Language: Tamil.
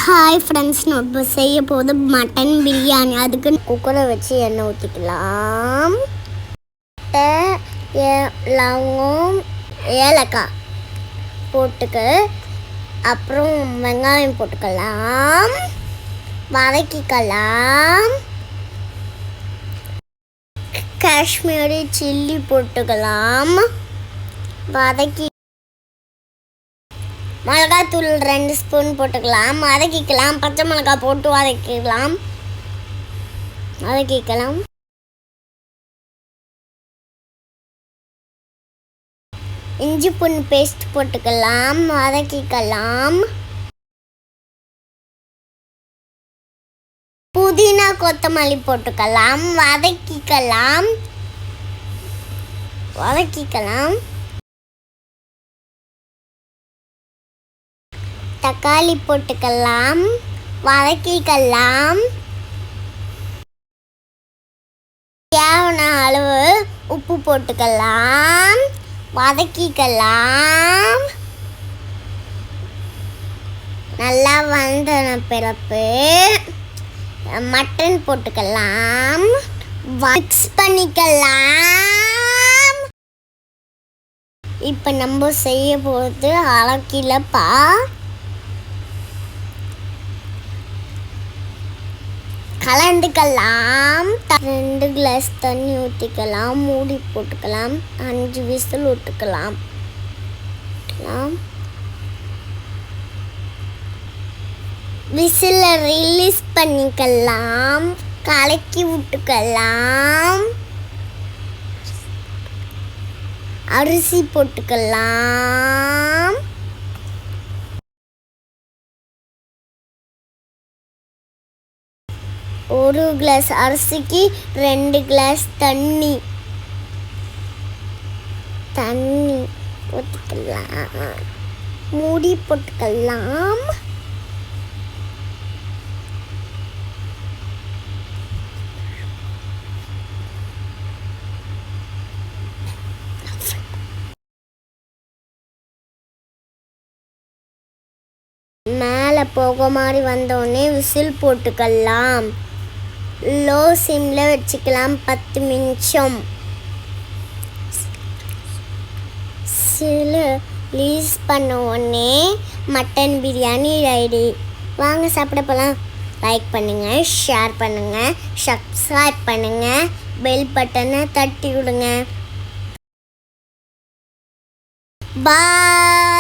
ஹாய் ஃப்ரெண்ட்ஸ், நம்ம செய்ய போது மட்டன் பிரியாணி. அதுக்கு குக்கரை வச்சு எண்ணெய் ஊற்றிக்கலாம். லவங்கம், ஏலக்காய் போட்டுக்க, அப்புறம் வெங்காயம் போட்டுக்கலாம், வதக்கிக்கலாம். காஷ்மீரி சில்லி போட்டுக்கலாம், வதக்கி மிளகாத்தூள் 2 ஸ்பூன் போட்டுக்கலாம், வதக்கிக்கலாம். பச்சை மிளகாய் போட்டு வதக்கிக்கலாம். இஞ்சி பூண்டு பேஸ்ட் போட்டுக்கலாம், வதக்கிக்கலாம். புதினா கொத்தமல்லி போட்டுக்கலாம், வதக்கிக்கலாம். தக்காளி போட்டுக்கலாம், வதக்கிக்கலாம். தேவையான அளவு உப்பு போட்டுக்கலாம், வதக்கிக்கலாம். நல்லா வந்தன பிறப்பு மட்டன் போட்டுக்கலாம், மிக்ஸ் பண்ணிக்கலாம். இப்போ நம்ம செய்ய போகிறது அரைக்கிலப்பா. கலந்துக்கலாம். 2 கிளாஸ் தண்ணி ஊற்றிக்கலாம், மூடி போட்டுக்கலாம், 5 விசில் விட்டுக்கலாம். விசிலை ரிலீஸ் பண்ணிக்கலாம், கலக்கி விட்டுக்கலாம். அரிசி போட்டுக்கலாம். ஒரு கிளாஸ் அரிசிக்கு 2 கிளாஸ் தண்ணி ஊற்றிக்கலாம், மூடி போட்டுக்கலாம். மேலே போக மாதிரி வந்தோடனே விசில் போட்டுக்கலாம். லோ சிம்ல வச்சுக்கலாம் 10 நிமிஷம். ரிலீஸ் பண்ண உடனே மட்டன் பிரியாணி ரெடி. வாங்க சாப்பிட போகலாம். லைக் பண்ணுங்கள், ஷேர் பண்ணுங்கள், சப்ஸ்கிரைப் பண்ணுங்கள், பெல் பட்டனை தட்டி விடுங்க. பாய்.